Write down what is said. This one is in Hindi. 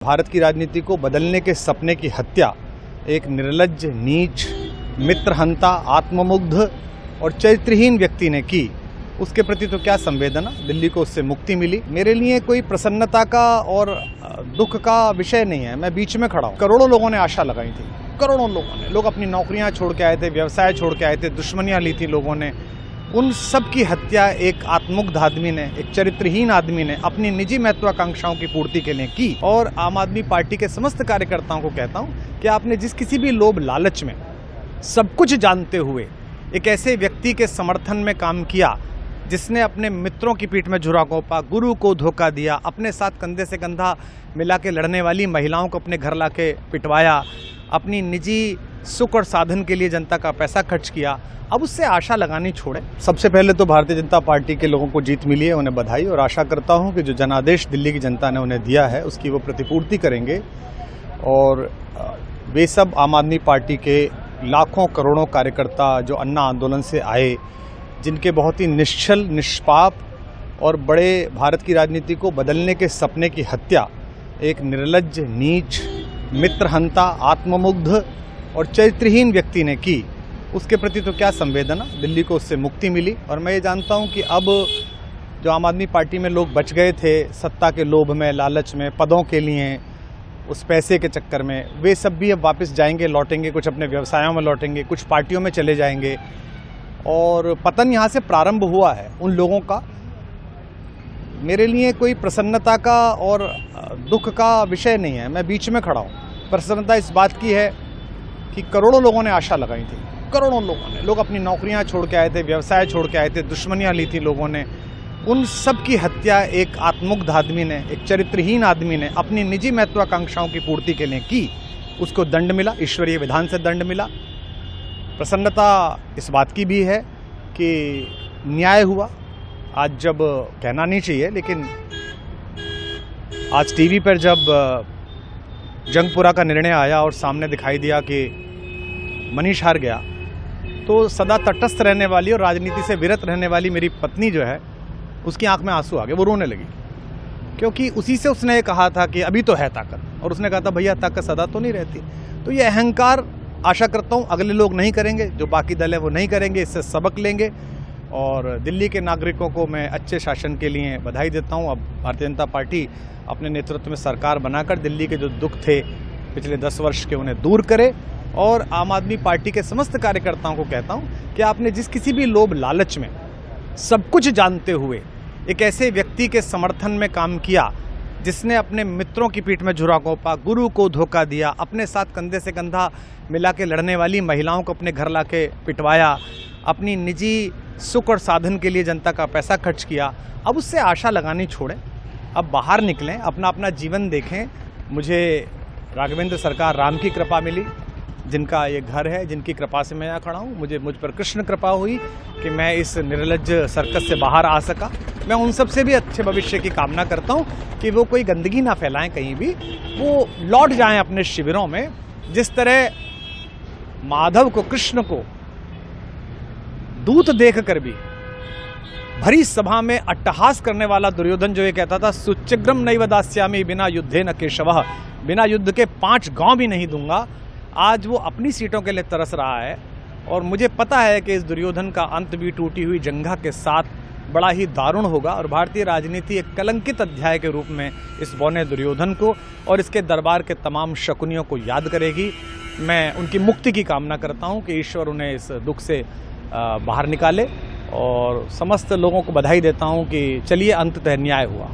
भारत की राजनीति को बदलने के सपने की हत्या एक निर्लज्ज, नीच, मित्रहंता, आत्ममुग्ध और चरित्रहीन व्यक्ति ने की। उसके प्रति तो क्या संवेदना, दिल्ली को उससे मुक्ति मिली। मेरे लिए कोई प्रसन्नता का और दुख का विषय नहीं है। मैं बीच में खड़ा हूँ। करोड़ों लोगों ने आशा लगाई थी, करोड़ों लोग अपनी नौकरियां छोड़ के आए थे, व्यवसाय छोड़ के आए थे, दुश्मनियां ली थी लोगों ने। उन सब की हत्या एक आत्ममुग्ध आदमी ने, एक चरित्रहीन आदमी ने अपनी निजी महत्वाकांक्षाओं की पूर्ति के लिए की। और आम आदमी पार्टी के समस्त कार्यकर्ताओं को कहता हूं कि आपने जिस किसी भी लोभ लालच में, सब कुछ जानते हुए एक ऐसे व्यक्ति के समर्थन में काम किया जिसने अपने मित्रों की पीठ में झुरा घोंपा, गुरु को धोखा दिया, अपने साथ कंधे से कंधा मिला के लड़ने वाली महिलाओं को अपने घर लाके पिटवाया, अपनी निजी सुख और साधन के लिए जनता का पैसा खर्च किया, अब उससे आशा लगानी छोड़े। सबसे पहले तो भारतीय जनता पार्टी के लोगों को जीत मिली है, उन्हें बधाई। और आशा करता हूं कि जो जनादेश दिल्ली की जनता ने उन्हें दिया है उसकी वो प्रतिपूर्ति करेंगे। और वे सब आम आदमी पार्टी के लाखों करोड़ों कार्यकर्ता जो अन्ना आंदोलन से आए, जिनके बहुत ही निश्चल, निष्पाप और बड़े भारत की राजनीति को बदलने के सपने की हत्या एक निर्लज्ज, नीच, मित्रहंता, आत्ममुग्ध और चरित्रहीन व्यक्ति ने की। उसके प्रति तो क्या संवेदना, दिल्ली को उससे मुक्ति मिली। और मैं ये जानता हूं कि अब जो आम आदमी पार्टी में लोग बच गए थे सत्ता के लोभ में, लालच में, पदों के लिए, उस पैसे के चक्कर में, वे सब भी अब वापस जाएंगे, लौटेंगे, कुछ अपने व्यवसायों में लौटेंगे, कुछ पार्टियों में चले जाएंगे। और पतन यहाँ से प्रारंभ हुआ है उन लोगों का। मेरे लिए कोई प्रसन्नता का और दुख का विषय नहीं है। मैं बीच में खड़ा हूँ। प्रसन्नता इस बात की है कि करोड़ों लोगों ने आशा लगाई थी, करोड़ों लोग अपनी नौकरियां छोड़ के आए थे, व्यवसाय छोड़ के आए थे, दुश्मनियां ली थी लोगों ने। उन सब की हत्या एक आत्ममुग्ध आदमी ने, एक चरित्रहीन आदमी ने अपनी निजी महत्वाकांक्षाओं की पूर्ति के लिए की। उसको दंड मिला, ईश्वरीय विधान से दंड मिला। प्रसन्नता इस बात की भी है कि न्याय हुआ। आज जब कहना नहीं चाहिए, लेकिन आज टीवी पर जब जंगपुरा का निर्णय आया और सामने दिखाई दिया कि मनीष हार गया, तो सदा तटस्थ रहने वाली और राजनीति से विरत रहने वाली मेरी पत्नी जो है, उसकी आंख में आंसू आ गए, वो रोने लगी। क्योंकि उसी से उसने ये कहा था कि अभी तो है ताकत, और उसने कहा था भैया ताकत सदा तो नहीं रहती। तो ये अहंकार आशा करता हूँ अगले लोग नहीं करेंगे, जो बाकी दल है वो नहीं करेंगे, इससे सबक लेंगे। और दिल्ली के नागरिकों को मैं अच्छे शासन के लिए बधाई देता हूँ। अब भारतीय जनता पार्टी अपने नेतृत्व में सरकार बनाकर दिल्ली के जो दुख थे पिछले 10 वर्ष के, उन्हें दूर करे। और आम आदमी पार्टी के समस्त कार्यकर्ताओं को कहता हूं कि आपने जिस किसी भी लोभ लालच में, सब कुछ जानते हुए एक ऐसे व्यक्ति के समर्थन में काम किया जिसने अपने मित्रों की पीठ में झुरा घोंपा, गुरु को धोखा दिया, अपने साथ कंधे से कंधा मिला के लड़ने वाली महिलाओं को अपने घर लाके पिटवाया, अपनी निजी सुख और साधन के लिए जनता का पैसा खर्च किया, अब उससे आशा लगानी छोड़ें। अब बाहर निकलें, अपना अपना जीवन देखें। मुझे राघवेंद्र सरकार राम की कृपा मिली, जिनका ये घर है, जिनकी कृपा से मैं यहाँ खड़ा हूँ। मुझ पर कृष्ण कृपा हुई कि मैं इस निर्लज्ज सर्कस से बाहर आ सका। मैं उन सब से भी अच्छे भविष्य की कामना करता हूँ कि वो कोई गंदगी ना फैलाएं कहीं भी, वो लौट जाएं अपने शिविरों में। जिस तरह माधव को, कृष्ण को दूत देख कर भी भरी सभा में अट्टहास करने वाला दुर्योधन जो ये कहता था सुचिग्रम नैव दास्यामि बिना युद्धे न केशवः, बिना युद्ध के 5 गांव भी नहीं दूंगा, आज वो अपनी सीटों के लिए तरस रहा है। और मुझे पता है कि इस दुर्योधन का अंत भी टूटी हुई जंघा के साथ बड़ा ही दारुण होगा। और भारतीय राजनीति एक कलंकित अध्याय के रूप में इस बौने दुर्योधन को और इसके दरबार के तमाम शकुनियों को याद करेगी। मैं उनकी मुक्ति की कामना करता हूं कि ईश्वर उन्हें इस दुख से बाहर निकाले। और समस्त लोगों को बधाई देता हूं कि चलिए अंततः न्याय हुआ।